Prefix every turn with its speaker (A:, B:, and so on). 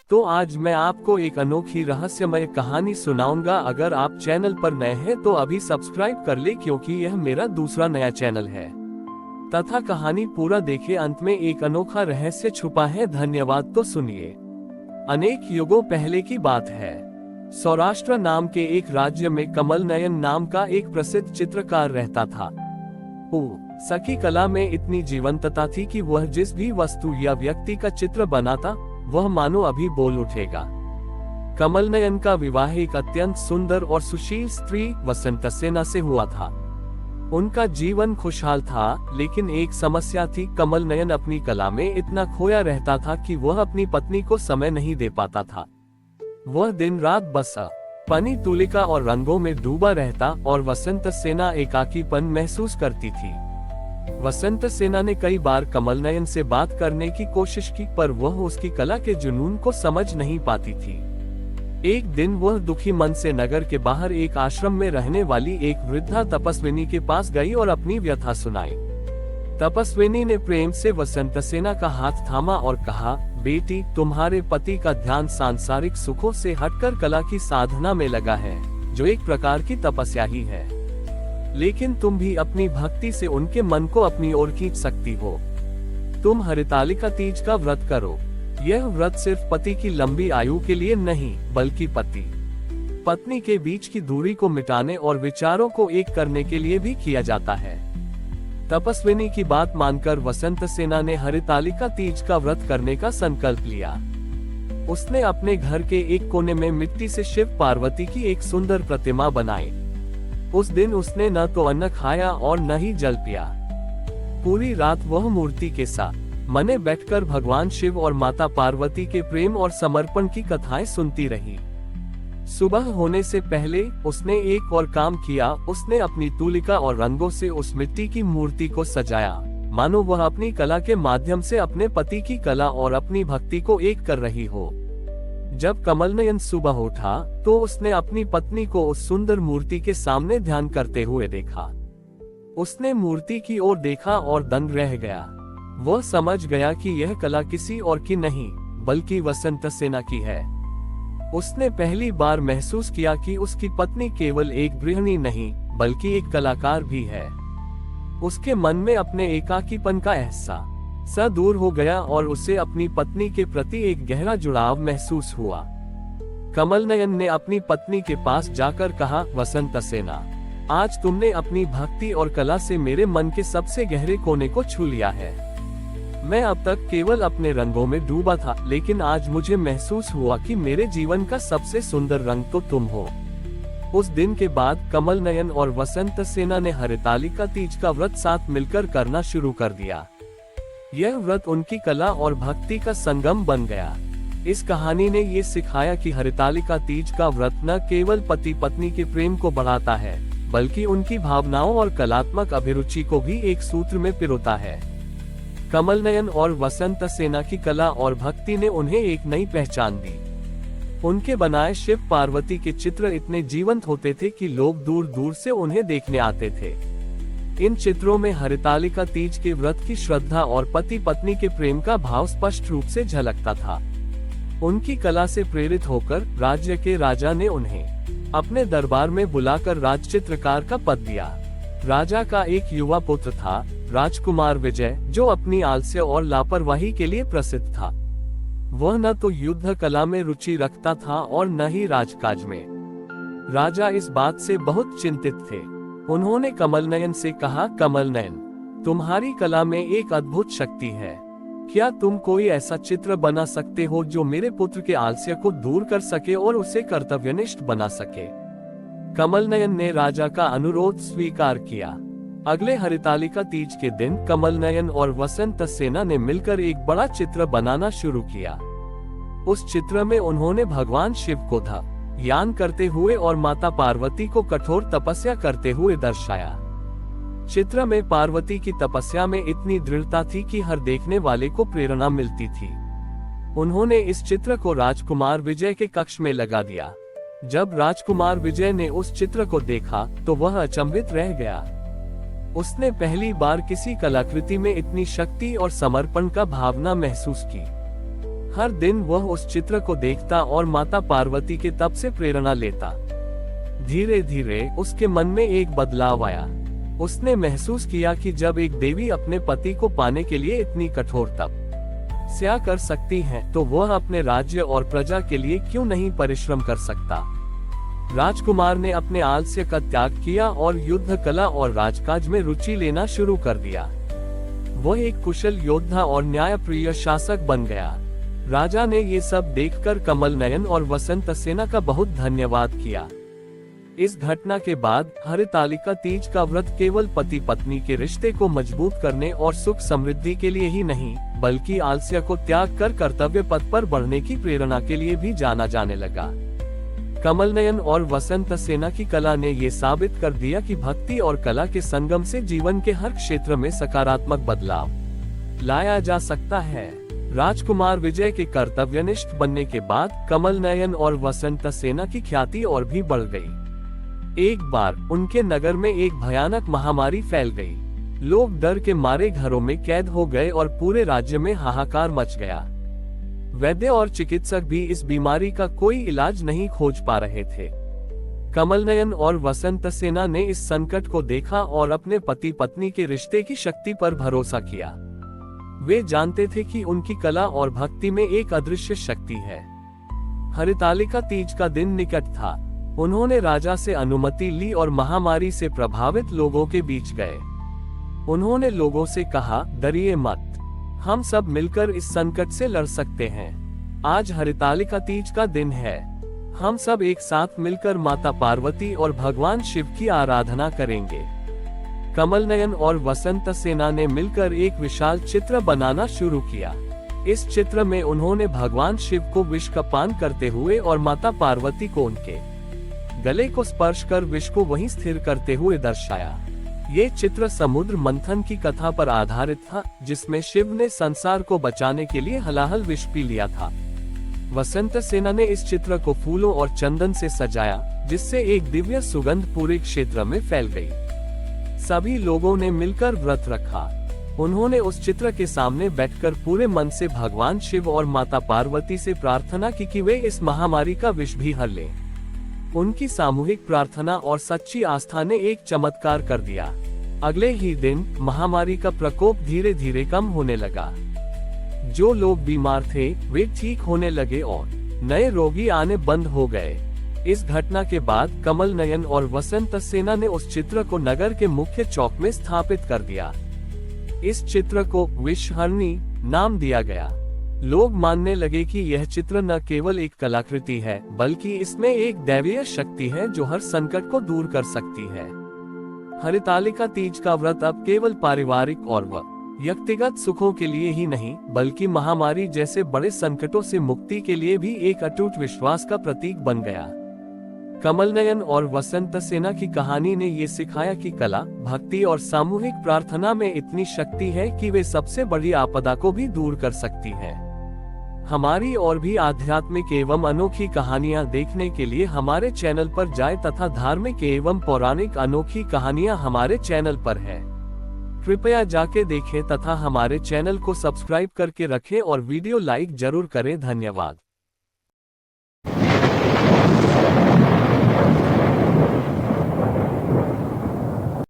A: तो आज मैं आपको एक अनोखी रहस्यमय कहानी सुनाऊंगा। अगर आप चैनल पर नए हैं तो अभी सब्सक्राइब कर ले, क्योंकि यह मेरा दूसरा नया चैनल है। तथा कहानी पूरा देखे, अंत में एक अनोखा रहस्य छुपा है। धन्यवाद। तो सुनिए। अनेक युगों पहले की बात है। सौराष्ट्र नाम के एक राज्य में कमल नयन नाम का एक प्रसिद्ध चित्रकार रहता था। उसकी कला में इतनी जीवंतता थी कि वह जिस भी वस्तु या व्यक्ति का चित्र बनाता, वह मानो अभी बोल उठेगा। कमल नयन का विवाह एक अत्यंत सुंदर और सुशील स्त्री वसंतसेना से हुआ था। उनका जीवन खुशहाल था, लेकिन एक समस्या थी। कमल नयन अपनी कला में इतना खोया रहता था कि वह अपनी पत्नी को समय नहीं दे पाता था। वह दिन रात बस पनी तुलिका और रंगों में डूबा रहता और वसंतसेना एकाकीपन महसूस करती थी। वसंतसेना ने कई बार कमल नयन से बात करने की कोशिश की, पर वह उसकी कला के जुनून को समझ नहीं पाती थी। एक दिन वह दुखी मन से नगर के बाहर एक आश्रम में रहने वाली एक वृद्धा तपस्विनी के पास गई और अपनी व्यथा सुनाई। तपस्विनी ने प्रेम से वसंतसेना का हाथ थामा और कहा, बेटी, तुम्हारे पति का ध्यान सांसारिक सुखों से हटकर कला की साधना में लगा है, जो एक प्रकार की तपस्या ही है। लेकिन तुम भी अपनी भक्ति से उनके मन को अपनी ओर खींच सकती हो। तुम हरितालिका तीज का व्रत करो। यह व्रत सिर्फ पति की लंबी आयु के लिए नहीं, बल्कि पति पत्नी के बीच की दूरी को मिटाने और विचारों को एक करने के लिए भी किया जाता है। तपस्विनी की बात मानकर वसंतसेना ने हरितालिका तीज का व्रत करने का संकल्प लिया। उसने अपने घर के एक कोने में मिट्टी से शिव पार्वती की एक सुंदर प्रतिमा बनाई। उस दिन उसने न तो अन्न खाया और न ही जल पिया। पूरी रात वह मूर्ति के साथ मने बैठकर भगवान शिव और माता पार्वती के प्रेम और समर्पण की कथाएं सुनती रही। सुबह होने से पहले उसने एक और काम किया। उसने अपनी तुलिका और रंगों से उस मिट्टी की मूर्ति को सजाया, मानो वह अपनी कला के माध्यम से अपने पति की कला और अपनी भक्ति को एक कर रही हो। जब कमल नयन सुबह उठा तो उसने अपनी पत्नी को उस सुंदर मूर्ति के सामने ध्यान करते हुए देखा। उसने मूर्ति की ओर देखा और दंग रह गया। वह समझ गया कि यह कला किसी और की नहीं, बल्कि वसंतसेना की है। उसने पहली बार महसूस किया कि उसकी पत्नी केवल एक गृहिणी नहीं, बल्कि एक कलाकार भी है। उसके मन में अपने एकाकीपन का एहसास दूर हो गया और उसे अपनी पत्नी के प्रति एक गहरा जुड़ाव महसूस हुआ। कमल नयन ने अपनी पत्नी के पास जाकर कहा, वसंतसेना, आज तुमने अपनी भक्ति और कला से मेरे मन के सबसे गहरे कोने को छू लिया है। मैं अब तक केवल अपने रंगों में डूबा था, लेकिन आज मुझे महसूस हुआ कि मेरे जीवन का सबसे सुंदर रंग तो तुम हो। उस दिन के बाद कमल नयन और वसंतसेना ने हरितालिका तीज का व्रत साथ मिलकर करना शुरू कर दिया। यह व्रत उनकी कला और भक्ति का संगम बन गया। इस कहानी ने ये सिखाया कि हरितालिका तीज का व्रत न केवल पति पत्नी के प्रेम को बढ़ाता है, बल्कि उनकी भावनाओं और कलात्मक अभिरुचि को भी एक सूत्र में पिरोता है। कमल नयन और वसंतसेना की कला और भक्ति ने उन्हें एक नई पहचान दी। उनके बनाए शिव पार्वती के चित्र इतने जीवंत होते थे कि लोग दूर दूर से उन्हें देखने आते थे। इन चित्रों में हरितालिका तीज के व्रत की श्रद्धा और पति पत्नी के प्रेम का भाव स्पष्ट रूप से झलकता था। उनकी कला से प्रेरित होकर राज्य के राजा ने उन्हें अपने दरबार में बुलाकर राजचित्रकार का पद दिया। राजा का एक युवा पुत्र था, राजकुमार विजय, जो अपनी आलस्य और लापरवाही के लिए प्रसिद्ध था। वह न तो युद्ध कला में रुचि रखता था और न ही राजकाज में। राजा इस बात से बहुत चिंतित थे। उन्होंने कमल नयन से कहा, कमल नयन, तुम्हारी कला में एक अद्भुत शक्ति है। क्या तुम कोई ऐसा चित्र बना सकते हो जो मेरे पुत्र के आलस्य को दूर कर सके और उसे कर्तव्यनिष्ठ बना सके? कमल नयन ने राजा का अनुरोध स्वीकार किया। अगले हरितालिका तीज के दिन कमल नयन और वसंतसेना ने मिलकर एक बड़ा चित्र बनाना शुरू किया। उस चित्र में उन्होंने भगवान शिव को ध्यान करते हुए और माता पार्वती को कठोर तपस्या करते हुए दर्शाया। चित्र में पार्वती की तपस्या में इतनी दृढ़ता थी कि हर देखने वाले को प्रेरणा मिलती थी। उन्होंने इस चित्र को राजकुमार विजय के कक्ष में लगा दिया। जब राजकुमार विजय ने उस चित्र को देखा तो वह अचंभित रह गया। उसने पहली बार किसी कलाकृति में इतनी शक्ति और समर्पण का भावना महसूस की। हर दिन वह उस चित्र को देखता और माता पार्वती के तप से प्रेरणा लेता। धीरे धीरे उसके मन में एक बदलाव आया। उसने महसूस किया कि जब एक देवी अपने पति को पाने के लिए इतनी कठोर तपस्या कर सकती है, तो वह अपने राज्य और प्रजा के लिए क्यों नहीं परिश्रम कर सकता। राजकुमार ने अपने आलस्य का त्याग किया और युद्ध कला और राजकाज में रुचि लेना शुरू कर दिया। वह एक कुशल योद्धा और न्यायप्रिय शासक बन गया। राजा ने ये सब देखकर कमल नयन और वसंत सेना का बहुत धन्यवाद किया। इस घटना के बाद हरितालिका तीज का व्रत केवल पति पत्नी के रिश्ते को मजबूत करने और सुख समृद्धि के लिए ही नहीं, बल्कि आलस्य को त्याग कर कर्तव्य पथ पर बढ़ने की प्रेरणा के लिए भी जाना जाने लगा। कमल नयन और वसंत सेना की कला ने ये साबित कर दिया कि भक्ति और कला के संगम से जीवन के हर क्षेत्र में सकारात्मक बदलाव लाया जा सकता है। राजकुमार विजय के कर्तव्यनिष्ठ बनने के बाद कमल नयन और वसंत सेना की ख्याति और भी बढ़ गई। एक बार उनके नगर में एक भयानक महामारी फैल गई। लोग डर के मारे घरों में कैद हो गए और पूरे राज्य में हाहाकार मच गया। वैद्य और चिकित्सक भी इस बीमारी का कोई इलाज नहीं खोज पा रहे थे। कमल नयन और वसंत सेना ने इस संकट को देखा और अपने पति पत्नी के रिश्ते की शक्ति पर भरोसा किया। वे जानते थे कि उनकी कला और भक्ति में एक अदृश्य शक्ति है। हरितालिका तीज का दिन निकट था। उन्होंने राजा से अनुमति ली और महामारी से प्रभावित लोगों के बीच गए। उन्होंने लोगों से कहा, डरिए मत, हम सब मिलकर इस संकट से लड़ सकते हैं। आज हरितालिका तीज का दिन है। हम सब एक साथ मिलकर माता पार्वती और भगवान शिव की आराधना करेंगे। कमल नयन और वसंत सेना ने मिलकर एक विशाल चित्र बनाना शुरू किया। इस चित्र में उन्होंने भगवान शिव को विष का पान करते हुए और माता पार्वती को उनके गले को स्पर्श कर विष को वहीं स्थिर करते हुए दर्शाया। ये चित्र समुद्र मंथन की कथा पर आधारित था, जिसमें शिव ने संसार को बचाने के लिए हलाहल विष पी लिया था। वसंत सेना ने इस चित्र को फूलों और चंदन से सजाया, जिससे एक दिव्य सुगंध पूरे क्षेत्र में फैल गई। सभी लोगों ने मिलकर व्रत रखा। उन्होंने उस चित्र के सामने बैठकर पूरे मन से भगवान शिव और माता पार्वती से प्रार्थना की कि वे इस महामारी का विष भी हर लें। उनकी सामूहिक प्रार्थना और सच्ची आस्था ने एक चमत्कार कर दिया। अगले ही दिन महामारी का प्रकोप धीरे धीरे कम होने लगा। जो लोग बीमार थे वे ठीक होने लगे और नए रोगी आने बंद हो गए। इस घटना के बाद कमल नयन और वसंत सेना ने उस चित्र को नगर के मुख्य चौक में स्थापित कर दिया। इस चित्र को विषहरणी नाम दिया गया। लोग मानने लगे कि यह चित्र न केवल एक कलाकृति है, बल्कि इसमें एक दैवीय शक्ति है जो हर संकट को दूर कर सकती है। हरितालिका तीज का व्रत अब केवल पारिवारिक और व्यक्तिगत सुखों के लिए ही नहीं, बल्कि महामारी जैसे बड़े संकटों से मुक्ति के लिए भी एक अटूट विश्वास का प्रतीक बन गया। कमल नयन और वसंत सेना की कहानी ने ये सिखाया कि कला, भक्ति और सामूहिक प्रार्थना में इतनी शक्ति है कि वे सबसे बड़ी आपदा को भी दूर कर सकती है। हमारी और भी आध्यात्मिक एवं अनोखी कहानियां देखने के लिए हमारे चैनल पर जाएं तथा धार्मिक एवं पौराणिक अनोखी कहानियां हमारे चैनल पर है। कृपया जाके देखें तथा हमारे चैनल को सब्सक्राइब करके रखें और वीडियो लाइक जरूर करें। धन्यवाद।